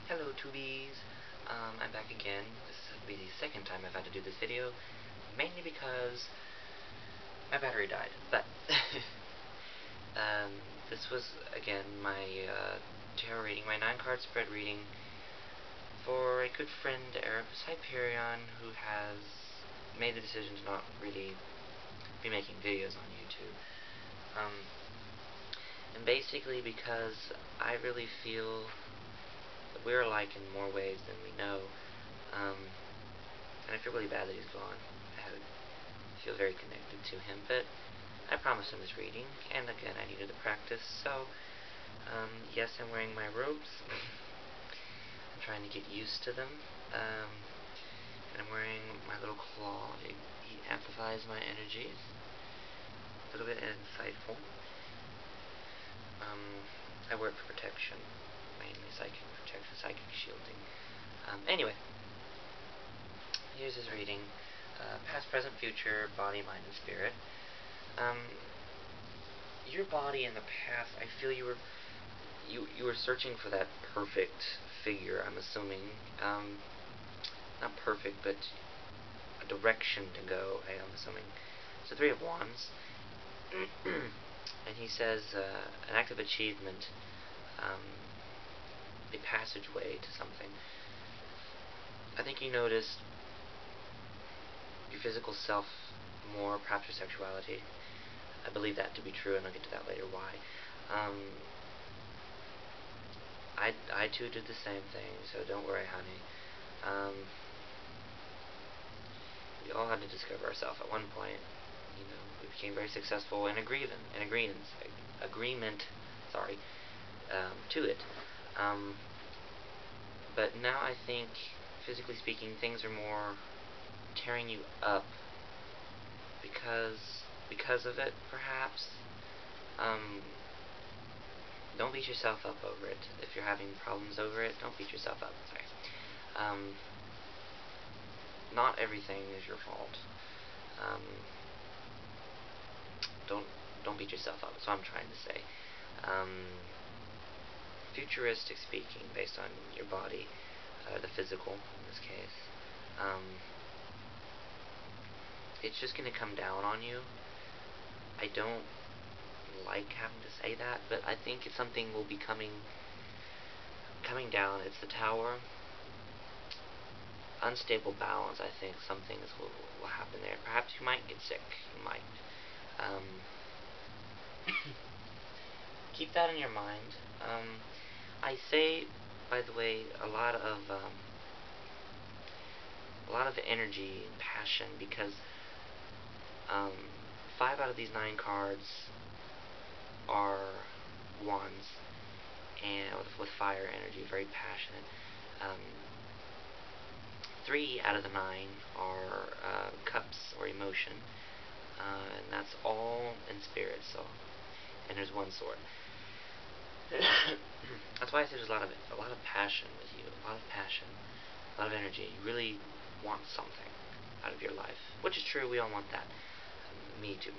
Hello tubies, I'm back again. This will be the second time I've had to do this video, mainly because my battery died, but this was, again, my tarot reading, my 9-card spread reading for a good friend, ErebusHyperion, who has made the decision to not really be making videos on YouTube. And basically because I really feel that we're alike in more ways than we know, and I feel really bad that he's gone. I feel very connected to him, but I promised him this reading, and again, I needed to practice, so, yes, I'm wearing my robes. I'm trying to get used to them, and I'm wearing my little claw. He amplifies my energies. A little bit insightful. I wear it for protection, mainly psychic protection, psychic shielding. Anyway, here's his reading. Past, present, future, body, mind, and spirit. Your body in the past, I feel you were searching for that perfect figure, I'm assuming. Not perfect, but a direction to go, I'm assuming. It's the Three of Wands. And he says, an act of achievement, a passageway to something. I think you noticed your physical self more, perhaps your sexuality. I believe that to be true, and I'll get to that later why. I too did the same thing, so don't worry, honey. We all had to discover ourselves at one point. You know, we became very successful in agreement, to it. But now I think, physically speaking, things are more tearing you up because of it, perhaps. Don't beat yourself up over it. If you're having problems over it, don't beat yourself up. Sorry. Not everything is your fault. Don't beat yourself up. That's what I'm trying to say. Futuristic speaking, based on your body, the physical in this case, it's just going to come down on you. I don't like having to say that, but I think it's something will be coming down. It's the Tower. Unstable balance, I think. Something will happen there. Perhaps you might get sick. You might. Keep that in your mind. I say, by the way, a lot of energy and passion, because 5 out of these 9 cards are wands, and with fire energy, very passionate. 3 out of the 9 are cups or emotion, and that's all in spirit. So, and there's 1 sword. That's why I say there's a lot of passion with you, a lot of energy. You really want something out of your life, which is true. We all want that. Me too,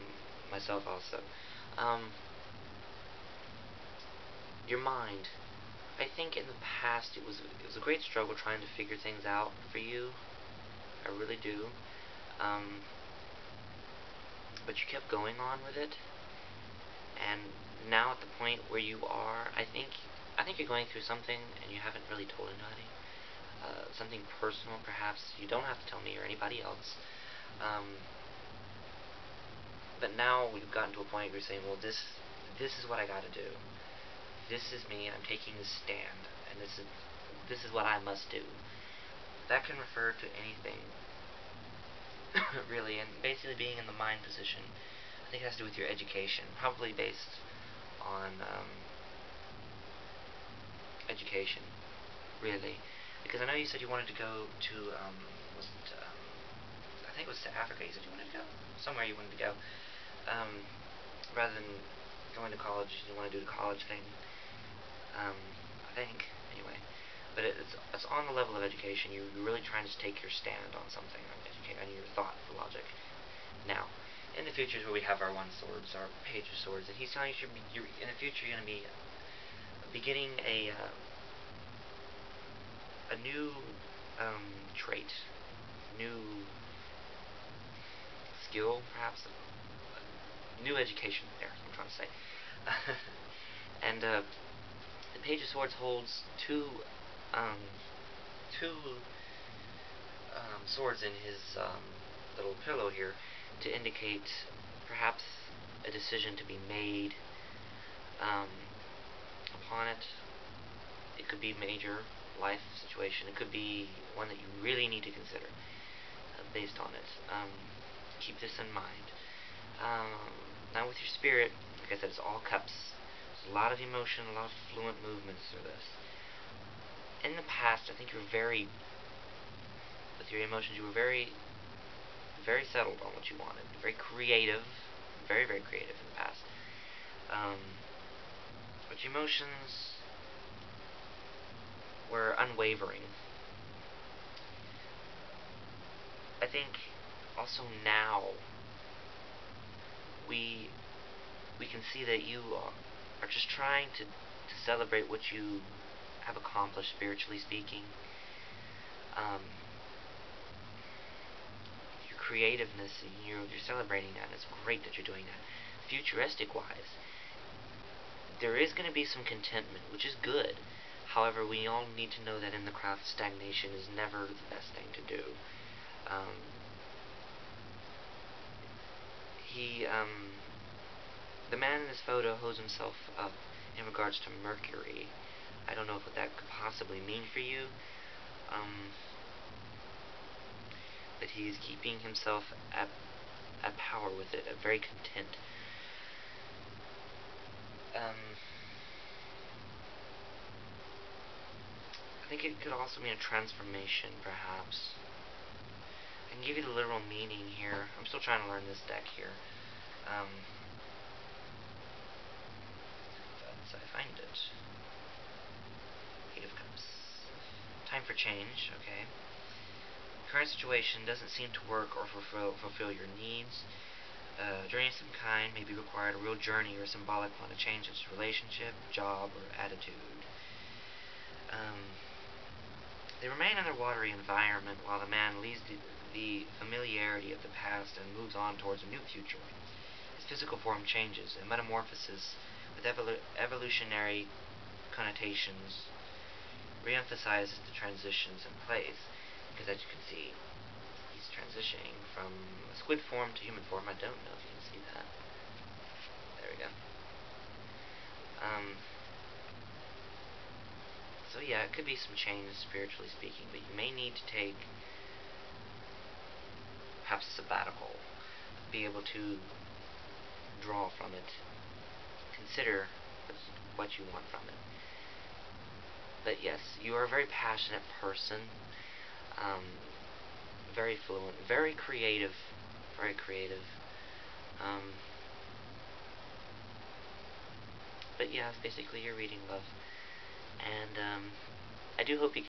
myself also. Your mind. I think in the past it was a great struggle trying to figure things out for you. I really do. But you kept going on with it, and now at the point where you are, I think you're going through something and you haven't really told anybody. Something personal, perhaps. You don't have to tell me or anybody else. But now we've gotten to a point where you're saying, well, this is what I got to do. This is me. I'm taking this stand, and this is what I must do. That can refer to anything, really, and basically being in the mind position. I think it has to do with your education, probably based on education, really, because I know you said you wanted to go to, I think it was to Africa. You said you wanted to go somewhere. You wanted to go, rather than going to college. You want to do the college thing. I think, anyway. But it's on the level of education. You're really trying to take your stand on something, on your thought, logic. Now, in the future is where we have our 1 swords, our Page of Swords, and he's telling you in the future you're going to be beginning a new trait, new skill, perhaps, new education. There, I'm trying to say. And the Page of Swords holds two swords in his little pillow here to indicate perhaps a decision to be made upon it. It could be a major life situation. It could be one that you really need to consider based on it. Keep this in mind. Now with your spirit, like I said, it's all cups. There's a lot of emotion, a lot of fluent movements through this. In the past, I think you were with your emotions, you were very settled on what you wanted. Very creative. Very, very creative in the past. But your emotions were unwavering. I think also now we can see that you are just trying to celebrate what you have accomplished spiritually speaking. Your creativeness, and you're celebrating that, and it's great that you're doing that. Futuristic wise, there is going to be some contentment, which is good. However, we all need to know that in the craft, stagnation is never the best thing to do. The man in this photo holds himself up in regards to Mercury. I don't know what that could possibly mean for you. But he is keeping himself at power with it, very content. I think it could also mean a transformation, perhaps. I can give you the literal meaning here. I'm still trying to learn this deck here. So I find it. Eight of Cups. Time for change, okay. Current situation doesn't seem to work or fulfill your needs. Journey of some kind may be required, a real journey or symbolic one, a change in relationship, job, or attitude. They remain in their watery environment while the man leaves the familiarity of the past and moves on towards a new future. His physical form changes, a metamorphosis with evolutionary connotations reemphasizes the transitions in place, because as you can see, he's transitioning from a squid form to human form. I don't know if you can see that. There we go. So yeah, it could be some change spiritually speaking, but you may need to take perhaps a sabbatical, be able to draw from it, consider what you want from it. But yes, you are a very passionate person, very fluent, very creative, but yeah, basically you're reading love, and I do hope you